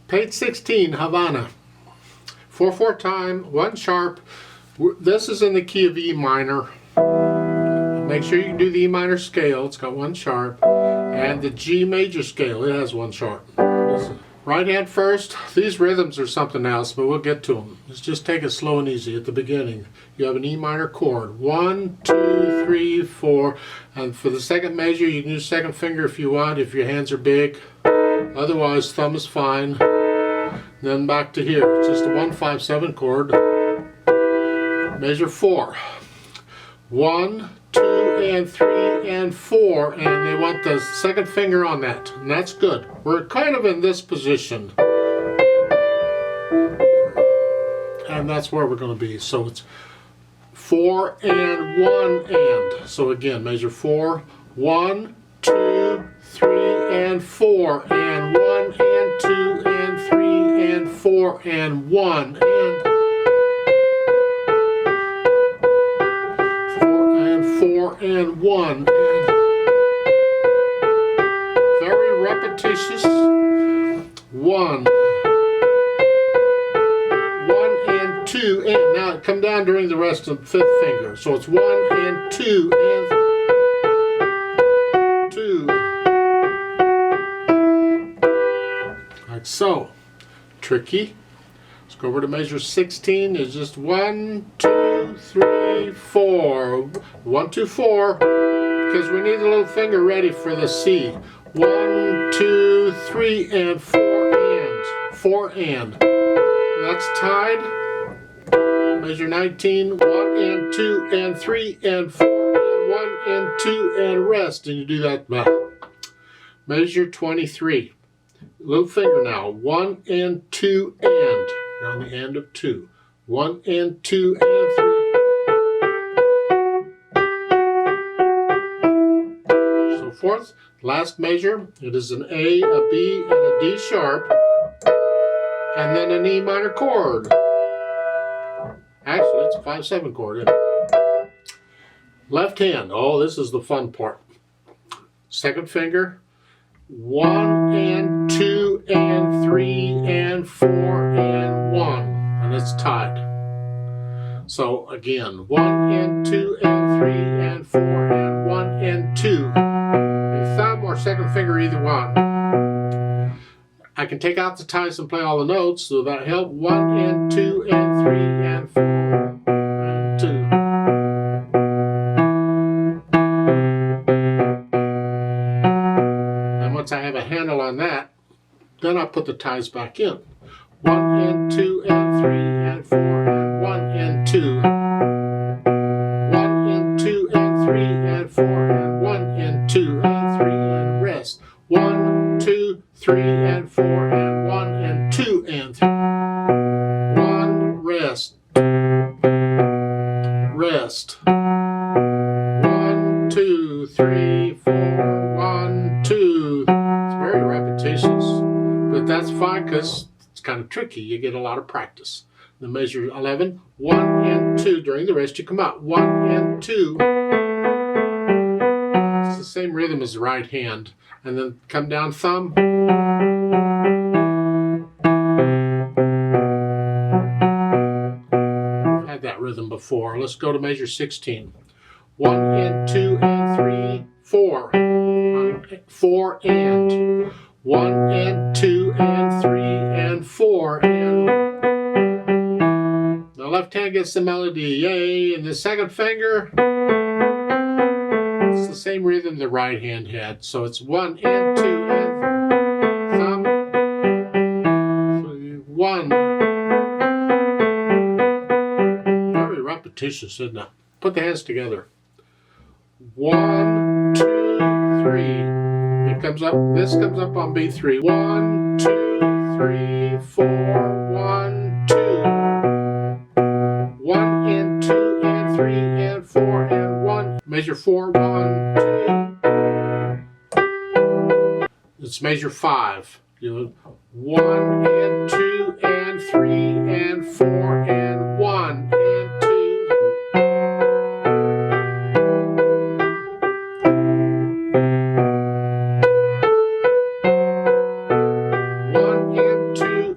Page 16, Havana. 4/4 time, 1 sharp. This is in the key of E minor. Make sure you can do the E minor scale. It's got 1 sharp. And the G major scale, it has 1 sharp. Right hand first. These rhythms are something else, but we'll get to them. Let's just take it slow and easy at the beginning. You have an E minor chord. 1, 2, 3, 4. And for the second measure, you can use second finger if you want, if your hands are big. Otherwise, thumb is fine. Then back to here. It's just a 1, 5, 7 chord. Measure 4. 1, 2, and 3, and 4. And they want the second finger on that. And that's good. We're kind of in this position. And that's where we're going to be. So it's 4 and 1 and. So again, measure 4. 1, 2, 3, and 4. And 1 and 2 and 3 and 4 and 1 and 4 and 1 and very repetitious. 1 and 2 and now come down during the rest of the 5th finger. So it's 1 and 2 and 2 like so. Tricky. Let's go over to measure 16. It's just 1, 2, 3, 4. 1, 2, 4. Because we need the little finger ready for the C. 1, 2, 3, and 4 and. 4 and. That's tied. Measure 19. 1 and 2 and 3 and 4 and 1 and 2 and rest. And you do that. Measure 23. Little finger now. 1 and 2 and. You're on the end of 2. 1 and 2 and 3. So forth. Last measure. It is an A, a B, and a D sharp. And then an E minor chord. Actually, it's a 5/7 chord. Left hand. Oh, this is the fun part. Second finger. 1 and 2 and 3 and 4 and 1. And it's tied. So again, 1 and 2 and 3 and 4 and 1 and 2. Your thumb or second finger, either one. I can take out the ties and play all the notes, so that help. 1 and 2 and 3 and 4 and 2. Once I have a handle on that, then I put the ties back in. 1 and 2 and 3 and 4 and 1 and 2. 1 and 2 and 3 and 4 and 1 and 2 and 3 and rest. 1, 2, 3 and 4 and 1 and 2 and 3. 1, rest. Rest. 1, 2, 3, 4, 1, 2. Very repetitious, but that's fine because it's kind of tricky. You get a lot of practice. The measure 11, 1 and 2. During the rest, you come out 1 and 2. It's the same rhythm as the right hand, and then come down thumb. I've had that rhythm before. Let's go to measure 16. 1 and 2 and 3, 4. 4 and 1 and 2 and 3 and 4 and the left hand gets the melody, yay, and the second finger, it's the same rhythm the right hand had, so it's 1 and 2 and thumb, 1. Very repetitious, isn't it? Put the hands together. 1, 2, 3. It comes up, this comes up on B3. 1, 2, 3, 4, 1, 2. 1 and 2 and 3 and 4 and 1. Measure 4, 1, 2. It's measure 5. You 1 and 2 and 3 and 4 and 1 and 2. 1 and 2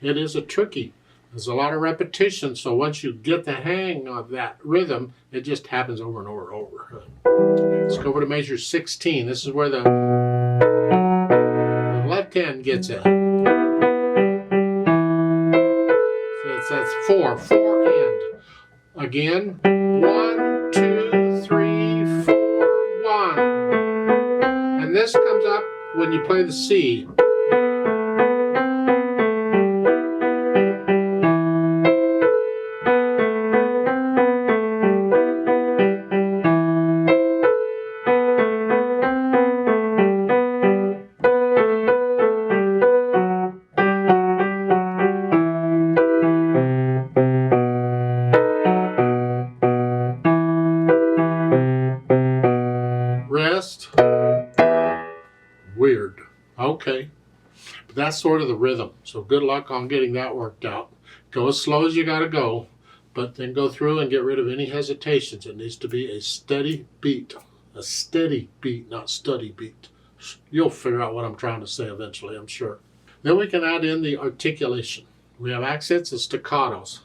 It is a tricky. There's a lot of repetition, so once you get the hang of that rhythm, it just happens over and over and over. Let's go over to measure 16. This is where the left hand gets it. So that's 4 and. Again, 1, 2, 3, 4, 1. And this comes up when you play the C. Rest. Weird. Okay. But that's sort of the rhythm. So good luck on getting that worked out. Go as slow as you got to go, but then go through and get rid of any hesitations. It needs to be a steady beat. A steady beat, not study beat. You'll figure out what I'm trying to say eventually, I'm sure. Then we can add in the articulation. We have accents and staccatos.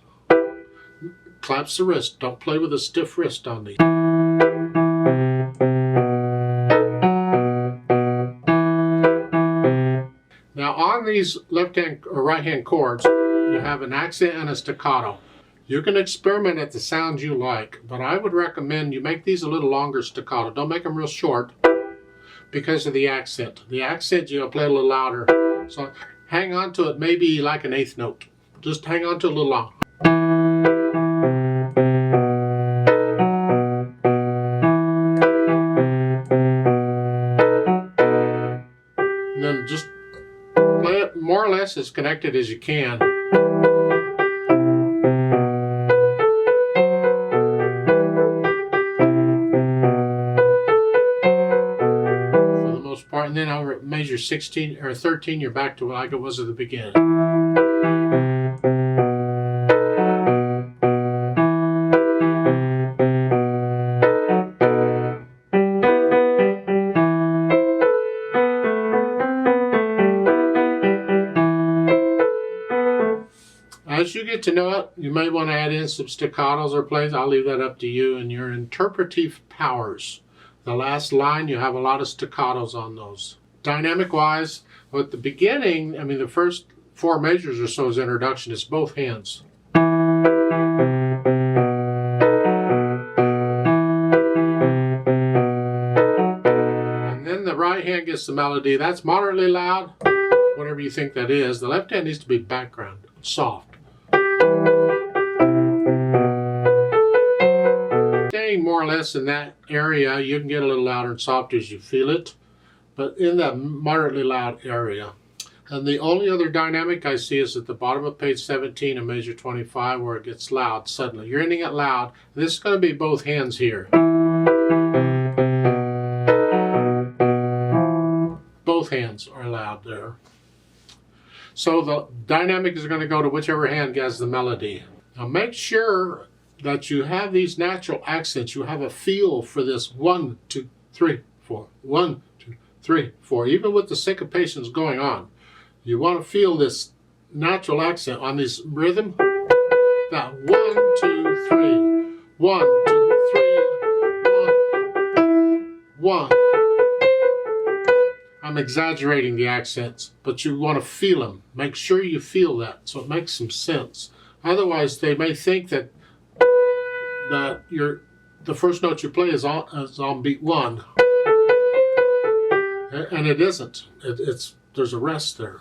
Claps the wrist. Don't play with a stiff wrist on these. Now on these left-hand or right-hand chords, you have an accent and a staccato. You can experiment at the sound you like, but I would recommend you make these a little longer staccato. Don't make them real short because of the accent. The accent, you'll play a little louder. So hang on to it maybe like an eighth note. Just hang on to it a little long. And then just play it more or less as connected as you can. For the most part, and then over at measure 16 or 13, you're back to like it was at the beginning. As you get to know it, you may want to add in some staccatos or plays. I'll leave that up to you and your interpretive powers. The last line, you have a lot of staccatos on those. Dynamic wise, at the beginning, I mean the first 4 measures or so is introduction. It's both hands. And then the right hand gets the melody. That's moderately loud, whatever you think that is. The left hand needs to be background, soft. Staying more or less in that area, you can get a little louder and softer as you feel it, but in that moderately loud area. And the only other dynamic I see is at the bottom of page 17 of measure 25 where it gets loud suddenly. You're ending it loud. This is going to be both hands here. Both hands are loud there. So the dynamic is going to go to whichever hand has the melody. Now make sure that you have these natural accents. You have a feel for this 1, 2, 3, 4. 1, 2, 3, 4. Even with the syncopations going on, you want to feel this natural accent on this rhythm. That 1, 2, 3. 1, 2, 3. 1, 1. I'm exaggerating the accents, but you want to feel them. Make sure you feel that so it makes some sense. Otherwise, they may think that the first note you play is on beat 1, and it isn't. There's a rest there.